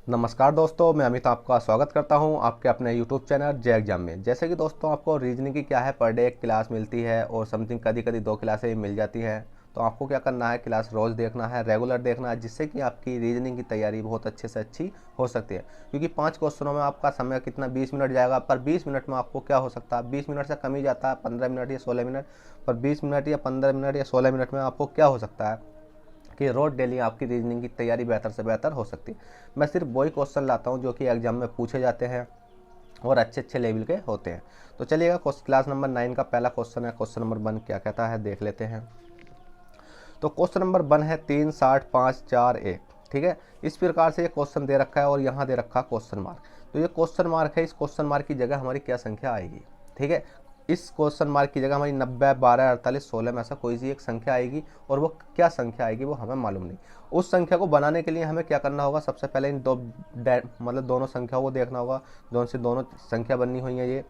नमस्कार दोस्तों, मैं अमित आपका स्वागत करता हूं आपके अपने यूट्यूब चैनल जे एग्जाम में। जैसे कि दोस्तों आपको रीजनिंग की क्या है, पर डे एक क्लास मिलती है और समथिंग कभी कभी दो क्लासें मिल जाती हैं। तो आपको क्या करना है, क्लास रोज़ देखना है, रेगुलर देखना है, जिससे कि आपकी रीजनिंग की तैयारी बहुत अच्छे से अच्छी हो सकती है। क्योंकि 5 क्वेश्चनों में आपका समय कितना 20 मिनट जाएगा, पर 20 मिनट में आपको क्या हो सकता है, 20 मिनट से कम ही जाता है, 15 मिनट या 16 मिनट। पर 20 मिनट या 15 मिनट या 16 मिनट में आपको क्या हो सकता है कि रोज डेली आपकी रीजनिंग की तैयारी बेहतर से बेहतर हो सकती है। मैं सिर्फ वही क्वेश्चन लाता हूँ जो कि एग्जाम में पूछे जाते हैं और अच्छे अच्छे लेवल के होते हैं। तो चलिएगा, क्लास नंबर 9 का पहला क्वेश्चन है। क्वेश्चन नंबर 1 क्या कहता है, देख लेते हैं। तो क्वेश्चन नंबर 1 है 3, 60, 5, 4, 1। ठीक है, इस प्रकार से ये क्वेश्चन दे रखा है और यहाँ दे रखा क्वेश्चन मार्क। तो ये क्वेश्चन मार्क है, इस क्वेश्चन मार्क की जगह हमारी क्या संख्या आएगी। ठीक है, इस क्वेश्चन मार्क की जगह हमारी 90, 12, 48, 16 में ऐसा कोई सी एक संख्या आएगी, और वो क्या संख्या आएगी वो हमें मालूम नहीं। उस संख्या को बनाने के लिए हमें क्या करना होगा, सबसे पहले इन दो मतलब दोनों संख्याओं को देखना होगा, दोनों संख्या बनी हुई है ये।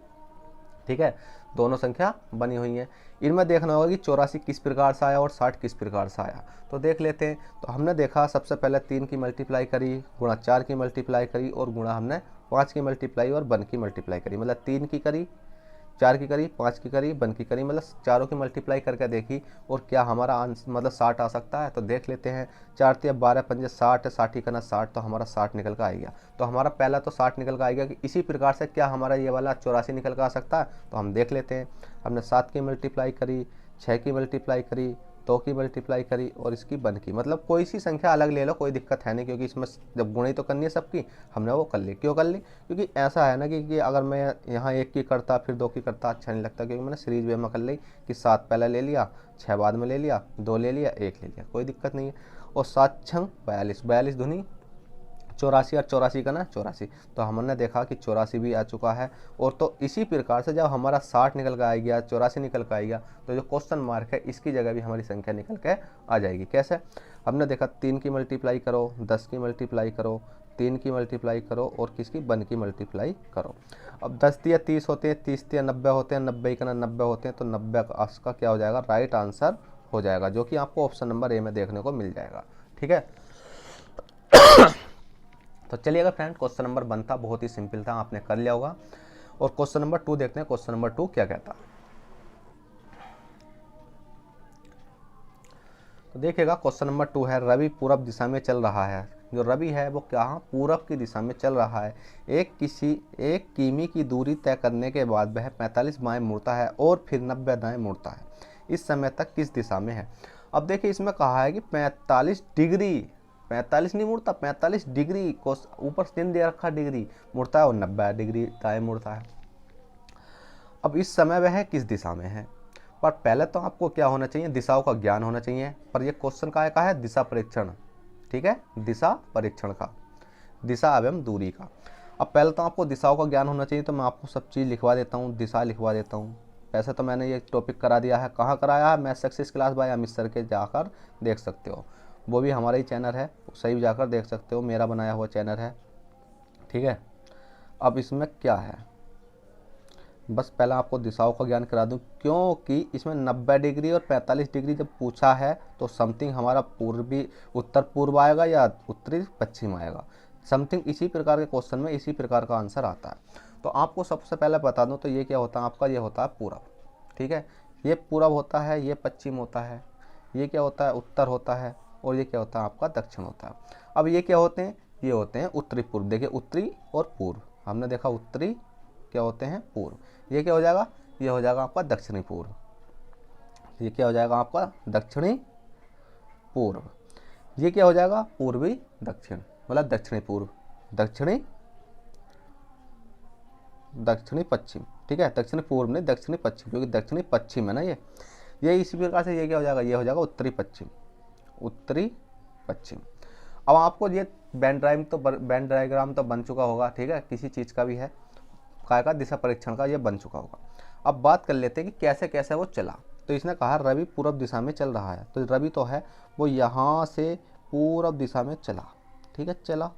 ठीक है, दोनों संख्या बनी हुई है, इनमें देखना होगा कि 84 किस प्रकार से आया और 60 किस प्रकार से आया। तो देख लेते हैं। तो हमने देखा सबसे पहले 3 की मल्टीप्लाई करी, गुणा 4 की मल्टीप्लाई करी, और गुणा हमने 5 की मल्टीप्लाई और 1 की मल्टीप्लाई करी। मतलब 3 की करी, 4 की करी, 5 की करी, 1 की करी, मतलब चारों की मल्टीप्लाई करके देखी, और क्या हमारा आंसर मतलब 60 आ सकता है। तो देख लेते हैं। 4 तिया 12 पंजे 60, 60 ही करना 60, तो हमारा 60 निकल कर आ गया। तो हमारा पहला तो 60 निकल कर आ गया कि इसी प्रकार से क्या हमारा ये वाला 84 निकल कर आ सकता है। तो हम देख लेते हैं। हमने 7 की मल्टीप्लाई करी, 6 की मल्टीप्लाई करी, 2 की मल्टीप्लाई करी, और इसकी 1 की। मतलब कोई सी संख्या अलग ले लो, कोई दिक्कत है नहीं, क्योंकि इसमें जब गुणी तो करनी है सबकी, हमने वो कर ली। क्यों कर ली, क्योंकि ऐसा है ना कि अगर मैं यहाँ 1 की करता फिर 2 की करता, अच्छा नहीं लगता। क्योंकि मैंने सीरीज वे में कर ली कि 7 पहले ले लिया, 6 बाद में ले लिया, 2 ले लिया, 1 ले लिया, कोई दिक्कत नहीं है। और 7 छंग 42, 42 धुनी 84, और 84 का ना 84। तो हमने देखा कि 84 भी आ चुका है। और तो इसी प्रकार से जब हमारा 60 निकल कर आ गया, 84 निकल कर आएगा, तो जो क्वेश्चन मार्क है इसकी जगह भी हमारी संख्या निकल के आ जाएगी। कैसे, हमने देखा 3 की मल्टीप्लाई करो, 10 की मल्टीप्लाई करो, 3 की मल्टीप्लाई करो, और किसकी 1 की मल्टीप्लाई करो। अब 10 तिया 30 होते हैं, 30 तिया 90 होते हैं, 90 का 90 होते हैं, तो 90 का क्या हो जाएगा, राइट आंसर हो जाएगा, जो कि आपको ऑप्शन नंबर ए में देखने को मिल जाएगा। ठीक है, तो चलिएगा फ्रेंड, क्वेश्चन नंबर 1 था, बहुत ही सिंपल था, आपने कर लिया होगा। और क्वेश्चन नंबर 2 देखते हैं। क्वेश्चन नंबर 2 क्या कहता है, तो देखिएगा। क्वेश्चन नंबर 2 है, रवि पूरब दिशा में चल रहा है। जो रवि है वो क्या, पूरब की दिशा में चल रहा है। एक किमी की दूरी तय करने के बाद वह 45 बाएं मुड़ता है और फिर 90 दाएं मुड़ता है। इस समय तक किस दिशा में है। अब देखिए, इसमें कहा है कि 45 डिग्री, 45 नहीं मुड़ता, 45 डिग्री को ऊपर चिन्ह दे रखा डिग्री मुड़ता है, और 90 डिग्री दाएं मुड़ता है। अब इस समय वह किस दिशा में है। पर पहले तो आपको क्या होना चाहिए, दिशाओं का ज्ञान होना चाहिए। पर यह क्वेश्चन का है दिशा परीक्षण। ठीक है, दिशा परीक्षण का, दिशा एवं दूरी का। अब पहले तो आपको दिशाओं का ज्ञान होना चाहिए। तो मैं आपको सब चीज़ लिखवा देता हूँ, दिशा लिखवा देता हूँ। वैसे तो मैंने ये टॉपिक करा दिया है, कहाँ कराया है, math success class by Amit sir के जाकर देख सकते हो। वो भी हमारा ही चैनल है, सही भी जाकर देख सकते हो, मेरा बनाया हुआ चैनल है। ठीक है, अब इसमें क्या है, बस पहले आपको दिशाओं का ज्ञान करा दूं, क्योंकि इसमें 90 डिग्री और 45 डिग्री जब पूछा है तो समथिंग हमारा पूर्वी उत्तर पूर्व आएगा या उत्तरी पश्चिम आएगा। समथिंग इसी प्रकार के क्वेश्चन में इसी प्रकार का आंसर आता है। तो आपको सबसे पहले बता दूं, तो ये क्या होता है आपका, ये होता है पूरब। ठीक है, ये पूरब होता है, ये पश्चिम होता है, ये क्या होता है उत्तर होता है, और ये क्या होता है आपका दक्षिण होता है। अब ये क्या होते हैं, ये होते हैं उत्तरी पूर्व। देखिए, उत्तरी और पूर्व हमने देखा, उत्तरी क्या होते हैं पूर्व। ये क्या हो जाएगा, ये हो जाएगा आपका दक्षिणी पूर्व। ये क्या हो जाएगा आपका दक्षिणी पूर्व। ये क्या हो जाएगा पूर्वी दक्षिण, मतलब दक्षिणी पूर्व, दक्षिणी दक्षिणी पश्चिम। ठीक है, दक्षिणी पूर्व नहीं, दक्षिणी पश्चिम, क्योंकि दक्षिणी पश्चिम है ना ये इसी प्रकार से ये क्या हो जाएगा, ये हो जाएगा उत्तरी पश्चिम, उत्तरी पश्चिम। अब आपको ये बैंड डायग्राम तो बन चुका होगा। ठीक है, किसी चीज़ का भी है, काय का दिशा परीक्षण का ये बन चुका होगा। अब बात कर लेते हैं कि कैसे कैसे वो चला। तो इसने कहा रवि पूर्व दिशा में चल रहा है। तो रवि तो है वो यहाँ से पूर्व दिशा में चला। ठीक है, चला,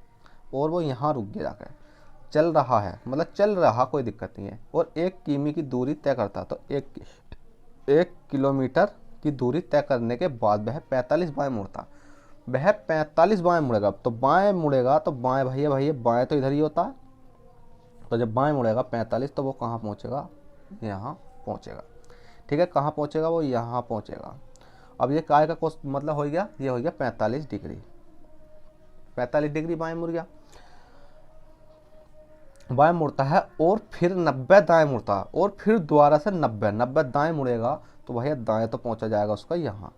और वो यहाँ रुक गया जाकर, चल रहा है मतलब चल रहा, कोई दिक्कत नहीं है। और 1 किमी की दूरी तय करता, तो 1 किलोमीटर की दूरी तय करने के बाद वह 45 बाएं मुड़ता। वह 45 बाएं मुड़ेगा। तो बाएं मुड़ेगा तो बाएं भैया भैया बाएं तो इधर ही होता है, तो जब बाएं मुड़ेगा 45 तो वो कहाँ पहुँचेगा, यहाँ पहुँचेगा। ठीक है, कहाँ पहुँचेगा, वो यहाँ पहुँचेगा। अब ये काय का कोस मतलब हो गया, ये हो गया 45 डिग्री, 45 डिग्री बाएं मुड़ गया, बाएं मुड़ता है और फिर 90 दाएं मुड़ता है और फिर दोबारा से 90 दाएं मुड़ेगा तो भैया दाएं तो पहुंचा जाएगा उसका यहाँ।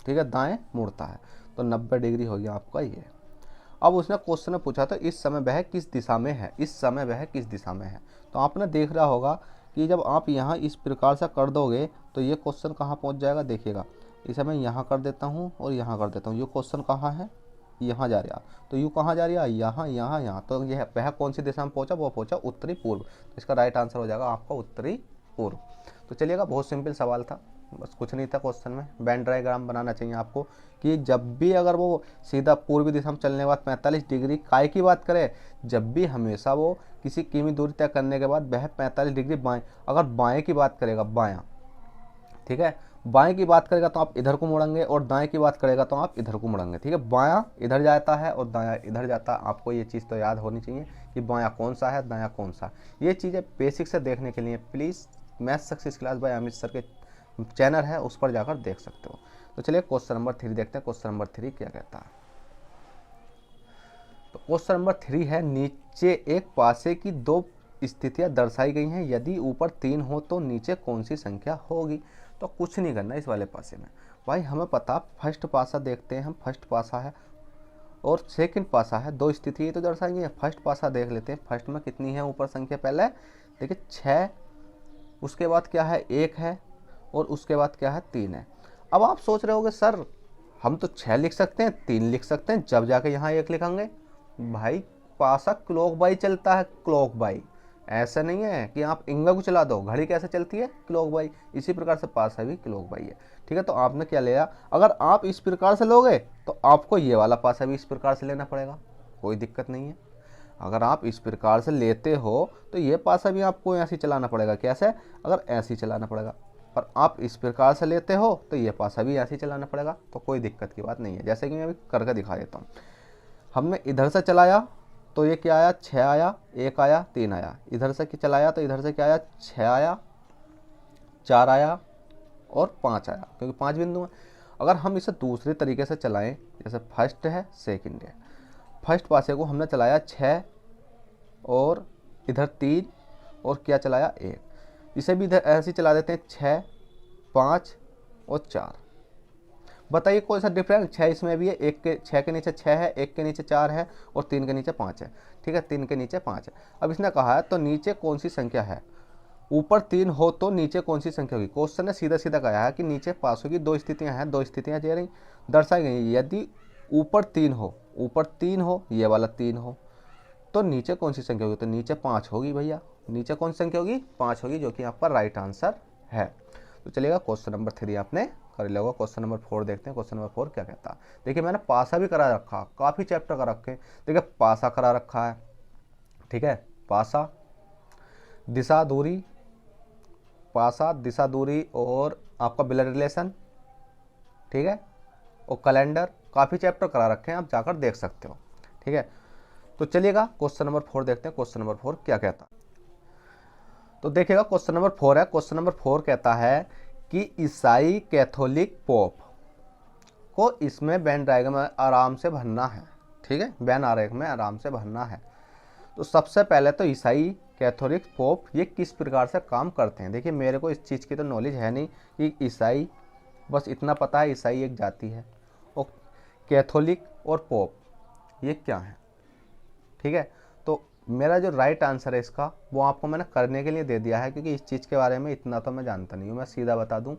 ठीक है, दाएं मुड़ता है तो 90 डिग्री हो गया आपका ये। अब उसने क्वेश्चन में पूछा तो इस समय वह किस दिशा में है, इस समय वह किस दिशा में है। तो आपने देख रहा होगा कि जब आप यहाँ इस प्रकार से कर दोगे तो ये क्वेश्चन कहाँ पहुँच जाएगा, देखिएगा इसे मैं यहाँ कर देता हूँ और यहाँ कर देता हूँ। ये क्वेश्चन कहाँ है, यहाँ जा रहा, तो यू कहाँ जा रहा है, यहाँ यहाँ यहाँ। तो यह वह कौन सी दिशा में पहुँचा, वो पहुँचा उत्तरी पूर्व। तो इसका राइट आंसर हो जाएगा आपका उत्तरी पूर्व। तो चलिएगा, बहुत सिंपल सवाल था, बस कुछ नहीं था क्वेश्चन में। वेन डायग्राम बनाना चाहिए आपको कि जब भी अगर वो सीधा पूर्वी दिशा में चलने के बाद 45 डिग्री काय की बात करे, जब भी हमेशा वो किसी किमी दूरी तय करने के बाद वह 45 डिग्री बाएं, अगर बाएं की बात करेगा बायां, ठीक है, बाएं की बात करेगा तो आप इधर को मुड़ेंगे और दाएं की बात करेगा तो आप इधर को मुड़ेंगे। ठीक है, बायां इधर जाता है और दायां इधर जाता है। आपको ये चीज़ तो याद होनी चाहिए कि बायां कौन सा है, दायां कौन सा। ये चीज़ें बेसिक से देखने के लिए please math success class by Amit sir के चैनल है, उस पर जाकर देख सकते हो। तो चलिए क्वेश्चन नंबर 3 देखते हैं। क्वेश्चन नंबर 3 क्या कहता है। तो क्वेश्चन नंबर 3 है, नीचे एक पासे की दो स्थितियां दर्शाई गई हैं, यदि ऊपर 3 हो तो नीचे कौन सी संख्या होगी। तो कुछ नहीं करना इस वाले पासे में भाई, हमें पता फर्स्ट पासा देखते हैं हम, फर्स्ट पासा है और सेकंड पासा है, दो स्थिति तो दर्शाएंगे। फर्स्ट पासा देख लेते हैं, फर्स्ट में कितनी है ऊपर संख्या, पहले देखिए 6, उसके बाद क्या है 1 है और उसके बाद क्या है 3 है। अब आप सोच रहे होगे सर हम तो 6 लिख सकते हैं 3 लिख सकते हैं, जब जाके यहाँ 1 लिखेंगे। भाई पासा क्लॉक बाई चलता है, क्लॉक बाई, ऐसा नहीं है कि आप इंगा को चला दो, घड़ी कैसे चलती है क्लॉक बाई, इसी प्रकार से पासा भी क्लॉक बाई है। ठीक है, तो आपने क्या लिया, अगर आप इस प्रकार से लोगे तो आपको ये वाला पासा भी इस प्रकार से लेना पड़ेगा, कोई दिक्कत नहीं है। अगर आप इस प्रकार से लेते हो तो ये पासा भी आपको ऐसे चलाना पड़ेगा, कैसे, अगर ऐसे ही चलाना पड़ेगा। पर आप इस प्रकार से लेते हो तो ये पासा भी ऐसे ही चलाना पड़ेगा, तो कोई दिक्कत की बात नहीं है। जैसे कि मैं अभी करके दिखा देता हूँ, हमने इधर से चलाया तो ये क्या आया 6 आया, 1 आया 3 आया, इधर से चलाया तो इधर से क्या आया 6 आया, 4 आया और 5 आया, क्योंकि 5 बिंदु हैं। अगर हम इसे दूसरे तरीके से चलाएं, जैसे फर्स्ट है सेकंड है, फर्स्ट पासे को हमने चलाया 6 और इधर 3 और क्या चलाया 1, इसे भी इधर ऐसे ही चला देते हैं 6, 5 और 4। बताइए कौन सा डिफरेंस, 6 इसमें भी है, 6 के नीचे 6 है, 1 के नीचे 4 है और 3 के नीचे 5 है। ठीक है, 3 के नीचे 5 है। अब इसने कहा है तो नीचे कौन सी संख्या है, ऊपर 3 हो तो नीचे कौन सी संख्या होगी। क्वेश्चन ने सीधा सीधा कहा है कि नीचे पासों की दो स्थितियां हैं, दो स्थितियां दे रही दर्शाई गई, यदि ऊपर 3 हो, ऊपर 3 हो, ये वाला 3 हो तो नीचे कौन सी संख्या होगी, तो नीचे 5 होगी भैया, नीचे कौन सी संख्या होगी 5 होगी, जो कि यहाँ पर राइट आंसर है। तो चलिएगा क्वेश्चन नंबर 3 आपने कर लिया होगा। क्वेश्चन नंबर 4 देखते हैं। क्वेश्चन नंबर 4 क्या कहता है। देखिए मैंने पासा भी करा रखा, काफ़ी चैप्टर कर रखे। देखिए पासा करा रखा है, ठीक है, पासा दिशा दूरी, पासा दिशा दूरी और आपका ब्लड रिलेशन, ठीक है, और कैलेंडर, काफ़ी चैप्टर करा रखे हैं, आप जाकर देख सकते हो। ठीक है, तो चलिएगा क्वेश्चन नंबर 4 देखते हैं। क्वेश्चन नंबर 4 क्या कहता है। तो देखिएगा क्वेश्चन नंबर 4 है। क्वेश्चन नंबर 4 कहता है कि ईसाई कैथोलिक पोप को इसमें वेन डायग्राम में आराम से भरना है। ठीक है, वेन आरेख में आराम से भरना है। तो सबसे पहले तो ईसाई कैथोलिक पोप ये किस प्रकार से काम करते हैं। देखिए मेरे को इस चीज़ की तो नॉलेज है नहीं कि ईसाई, बस इतना पता है ईसाई एक जाति है और कैथोलिक और पोप ये क्या है। ठीक है, तो मेरा जो राइट आंसर है इसका वो आपको मैंने करने के लिए दे दिया है, क्योंकि इस चीज़ के बारे में इतना तो मैं जानता नहीं हूँ। मैं सीधा बता दूँ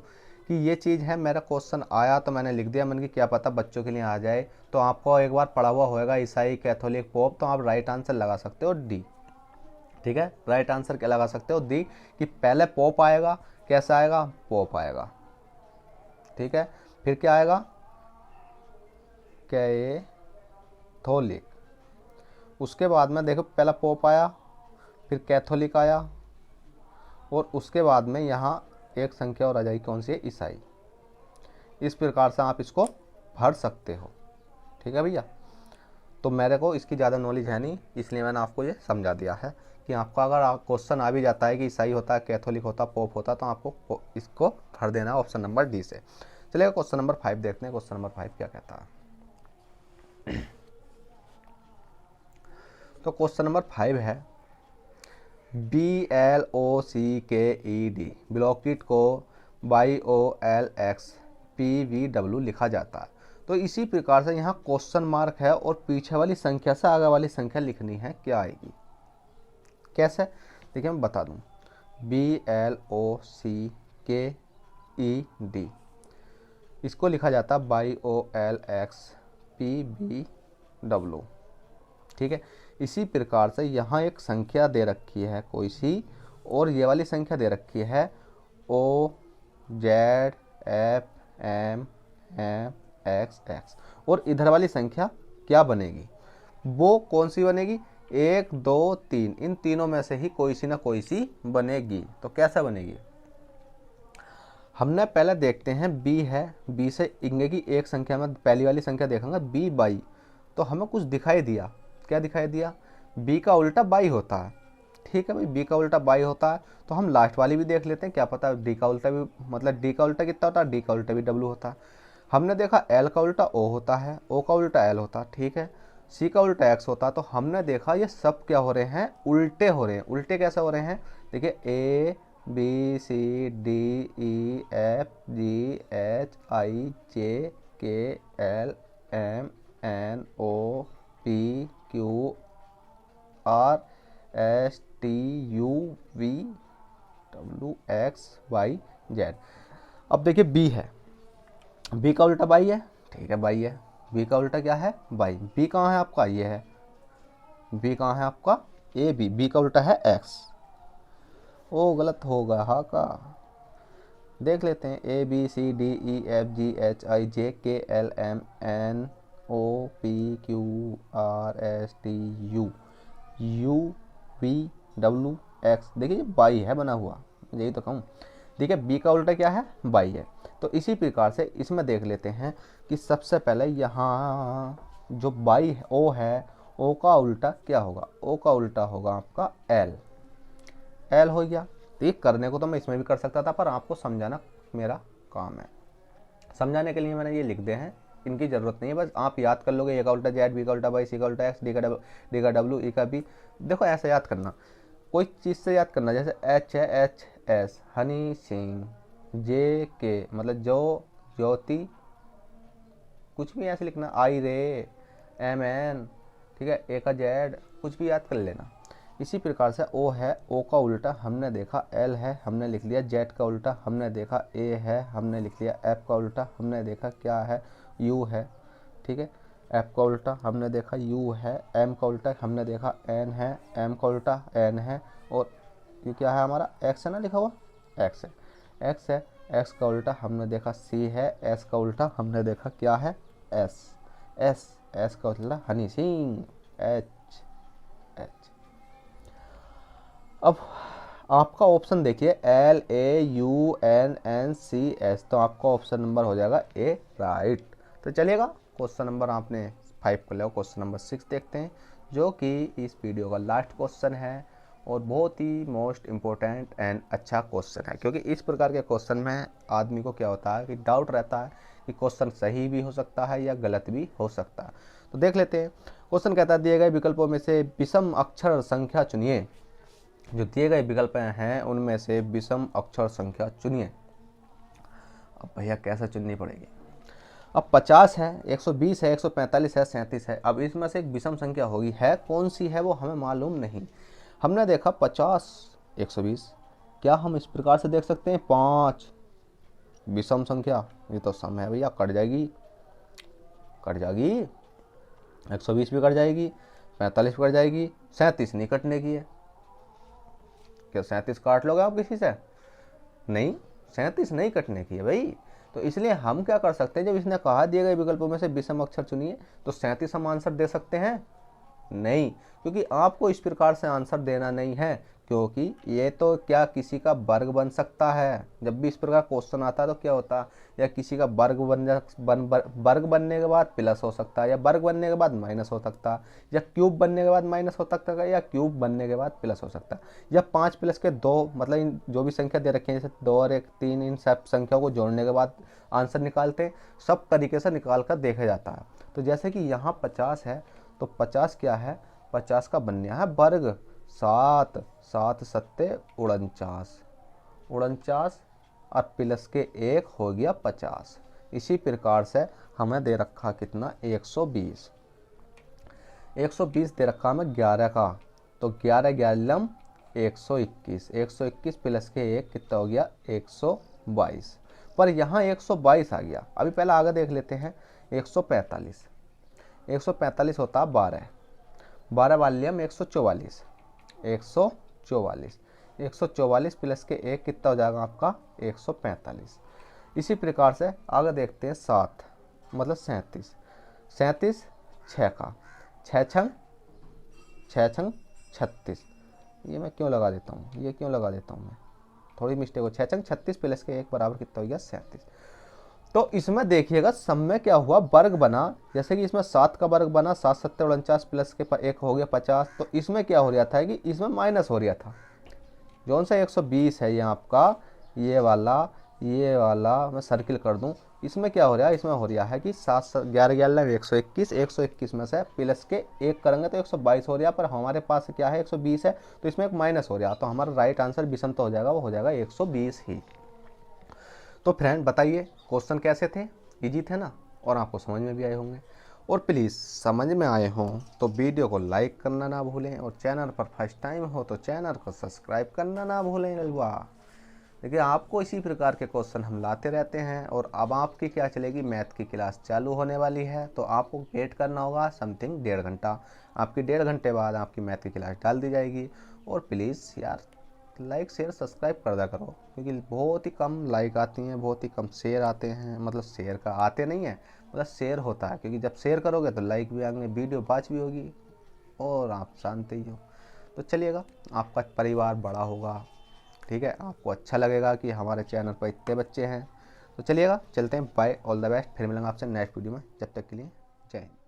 कि ये चीज़ है, मेरा क्वेश्चन आया तो मैंने लिख दिया, मैंने कि क्या पता बच्चों के लिए आ जाए। तो आपको एक बार पढ़ा हुआ होगा ईसाई कैथोलिक पोप, तो आप राइट आंसर लगा सकते हो डी। ठीक है, राइट आंसर क्या लगा सकते हो डी, कि पहले पोप आएगा, कैसा आएगा पोप आएगा। ठीक है, फिर क्या आएगा कैथोलिक, उसके बाद में देखो पहला पोप आया, फिर कैथोलिक आया और उसके बाद में यहाँ एक संख्या और आ जाएगी, कौन सी है ईसाई। इस प्रकार से आप इसको भर सकते हो। ठीक है भैया। तो मेरे को इसकी ज़्यादा नॉलेज है नहीं, इसलिए मैंने आपको ये समझा दिया है कि आपका अगर क्वेश्चन आ भी जाता है कि ईसाई होता है, कैथोलिक होता है, पोप होता है, तो आपको इसको भर देना है ऑप्शन नंबर डी से। चलिए क्वेश्चन नंबर 5 देखते हैं। क्वेश्चन नंबर 5 क्या कहता है। तो क्वेश्चन नंबर 5 है BLOCKED ब्लॉकेट को YOLXPVW लिखा जाता है। तो इसी प्रकार से यहाँ क्वेश्चन मार्क है और पीछे वाली संख्या से आगे वाली संख्या लिखनी है, क्या आएगी, कैसे, देखिए मैं बता दूँ। BLOCKED इसको लिखा जाता है YOLXPVW, ठीक है। इसी प्रकार से यहाँ एक संख्या दे रखी है कोई सी, और ये वाली संख्या दे रखी है OZFMMXX, और इधर वाली संख्या क्या बनेगी, वो कौन सी बनेगी, 1 2 3, इन तीनों में से ही कोई सी ना कोई सी बनेगी। तो कैसे बनेगी, हमने पहले देखते हैं बी है, बी से इंगे की एक संख्या में पहली वाली संख्या देखेंगे बी बाई, तो हमें कुछ दिखाई दिया, क्या दिखाई दिया, बी का उल्टा बाई होता है, ठीक है भाई, बी का उल्टा बाई होता है। तो हम लास्ट वाली भी देख लेते हैं, क्या पता डी का उल्टा भी, मतलब डी का उल्टा कितना होता है, डी का उल्टा भी डब्लू होता है। हमने देखा एल का उल्टा ओ होता है, ओ का उल्टा एल होता है, ठीक है, सी का उल्टा एक्स होता है। तो हमने देखा ये सब क्या हो रहे हैं, उल्टे हो रहे हैं। उल्टे कैसे हो रहे हैं, देखिए A B C D E F G H I J K L M N O P Q R S T U V W X Y Z. अब देखिए बी है, बी का उल्टा बाई है, ठीक है बाई है, बी का उल्टा क्या है, बाई। बी कहाँ है आपका, ये है, बी कहाँ है आपका, ए बी, बी का उल्टा है एक्स। ओ गलत हो गया हा का, देख लेते हैं, A B C D E F G H I J K L M N O P Q R S T U U V W X. देखिए ये बाई है बना हुआ, यही तो कहूँ। देखिए बी का उल्टा क्या है, बाई है। तो इसी प्रकार से इसमें देख लेते हैं कि सबसे पहले यहाँ जो बाई है, ओ है, ओ का उल्टा क्या होगा, ओ का उल्टा होगा आपका एल, एल हो गया। तो ये करने को तो मैं इसमें भी कर सकता था, पर आपको समझाना मेरा काम है, समझाने के लिए मैंने ये लिख दे हैं, इनकी ज़रूरत नहीं है, बस आप याद कर लोगे। ए का उल्टा जेड, बी का उल्टा वाई, सी का उल्टा एक्स, डी का डब्ल्यू, ई का बी। देखो ऐसे याद करना, कोई चीज़ से याद करना, जैसे एच है एच एस हनी सिंह, जे के मतलब जो ज्योति, कुछ भी ऐसे लिखना, आई रे एम एन, ठीक है, ए का जेड, कुछ भी याद कर लेना। इसी प्रकार से ओ है, ओ का उल्टा हमने देखा एल है, हमने लिख लिया। जेड का उल्टा हमने देखा ए है, हमने लिख लिया। एफ का उल्टा हमने देखा क्या है, यू है, ठीक है, एफ का उल्टा हमने देखा यू है। एम का उल्टा हमने देखा एन है, एम का उल्टा एन है, और ये क्या है हमारा, एक्स है ना लिखा हुआ, एक्स है, एक्स है। एक्स का उल्टा हमने देखा सी है, एस का उल्टा हमने देखा क्या है, एस, एस, एस का उल्टा हनी सिंह, एच, एच। अब आपका ऑप्शन देखिए LAUNNCS, तो आपका ऑप्शन नंबर हो जाएगा ए राइट। तो चलिएगा क्वेश्चन नंबर आपने 5 कर लिया, क्वेश्चन नंबर 6 देखते हैं, जो कि इस वीडियो का लास्ट क्वेश्चन है और बहुत ही मोस्ट इम्पोर्टेंट एंड अच्छा क्वेश्चन है, क्योंकि इस प्रकार के क्वेश्चन में आदमी को क्या होता है कि डाउट रहता है कि क्वेश्चन सही भी हो सकता है या गलत भी हो सकता है। तो देख लेते हैं। क्वेश्चन कहता है दिए गए विकल्पों में से विषम अक्षर संख्या चुनिए। जो दिए गए विकल्प हैं उनमें से विषम अक्षर संख्या चुनिए। अब भैया कैसे चुननी पड़ेगी, अब 50 है, 120 है, 145 है, 37 है। अब इसमें से एक विषम संख्या होगी, है कौन सी है वो हमें मालूम नहीं। हमने देखा 50, 120, क्या हम इस प्रकार से देख सकते हैं 5 विषम संख्या, ये तो सम है भैया, कट जाएगी, कट जाएगी, 120 भी कट जाएगी, 45 भी कट जाएगी, 37 नहीं कटने की है। क्या 37 काट लोगे आप किसी से, नहीं, 37 नहीं कटने की है भाई। तो इसलिए हम क्या कर सकते हैं, जब इसने कहा दिए गए विकल्पों में से विषम अक्षर चुनिए, तो 37 हम आंसर दे सकते हैं नहीं, क्योंकि आपको इस प्रकार से आंसर देना नहीं है क्योंकि ये तो क्या किसी का वर्ग बन सकता है। जब भी इस प्रकार क्वेश्चन आता है तो क्या होता है, या किसी का वर्ग वर्ग बनने के बाद प्लस हो सकता है, या वर्ग बनने के बाद माइनस हो सकता है, या क्यूब बनने के बाद माइनस हो सकता है, या क्यूब बनने के बाद प्लस हो सकता है, या 5 प्लस के 2, मतलब इन जो भी संख्या दे रखी है जैसे 2 और 1 3, इन सब संख्याओं को जोड़ने के बाद आंसर निकालते हैं। सब तरीके से निकाल कर देखा जाता है। तो जैसे कि यहाँ 50 है, तो 50 क्या है, 50 का बनया है वर्ग। 7 7 सत्ते 49, 49 और प्लस के 1 हो गया 50। इसी प्रकार से हमें दे रखा कितना, 120। 120 दे रखा हमें 11 का, तो 11 11 121, 121 प्लस के 1 कितना हो गया, 122। पर यहाँ 122 आ गया। अभी पहले आगे देख लेते हैं। 145, 145 होता है 12, 12 वाल्यम 144, 144, 144 प्लस के 1 कितना हो जाएगा आपका, 145। इसी प्रकार से आगे देखते हैं 7 मतलब 37, 37 6 का, 6 छंग 36। ये मैं क्यों लगा देता हूँ, ये क्यों लगा देता हूँ मैं, थोड़ी मिस्टेक हो। 6 छंग 36 प्लस के 1 बराबर कितना हो गया, 37। तो इसमें देखिएगा सब में क्या हुआ, वर्ग बना। जैसे कि इसमें 7 का वर्ग बना, 7 सत्ते 49 प्लस के 1 हो गया 50। तो इसमें क्या हो रहा था कि इसमें माइनस हो रहा था। जौन सा 120 है ये आपका, ये वाला मैं सर्किल कर दूं, इसमें क्या हो रहा है, इसमें हो रहा है कि 7 11 11 121, 121 में से प्लस के 1 करेंगे तो 122 हो रहा है। पर हमारे पास क्या है, 120 है, तो इसमें एक माइनस हो रहा है। तो हमारा राइट आंसर विषम तो हो जाएगा, वो हो जाएगा 120 ही। तो फ्रेंड बताइए क्वेश्चन कैसे थे, इजी थे ना, और आपको समझ में भी आए होंगे। और प्लीज़ समझ में आए हों तो वीडियो को लाइक करना ना भूलें, और चैनल पर फर्स्ट टाइम हो तो चैनल को सब्सक्राइब करना ना भूलें नलवा। देखिए आपको इसी प्रकार के क्वेश्चन हम लाते रहते हैं। और अब आपकी क्या चलेगी, मैथ की क्लास चालू होने वाली है, तो आपको वेट करना होगा समथिंग 1.5 घंटा। आपकी 1.5 घंटे बाद आपकी मैथ की क्लास डाल दी जाएगी। और प्लीज़ यार लाइक शेयर सब्सक्राइब कर दिया करो, क्योंकि बहुत ही कम लाइक आती हैं, बहुत ही कम शेयर आते हैं। मतलब शेयर का आते नहीं है, मतलब शेयर होता है, क्योंकि जब शेयर करोगे तो लाइक भी आएंगे, वीडियो बात भी होगी, और आप जानते ही हो। तो चलिएगा, आपका परिवार बड़ा होगा, ठीक है, आपको अच्छा लगेगा कि हमारे चैनल पर इतने बच्चे हैं। तो चलिएगा चलते हैं, बाय, ऑल द बेस्ट। फिर मिलेंगे आपसे नेक्स्ट वीडियो में, जब तक के लिए जय हिंद।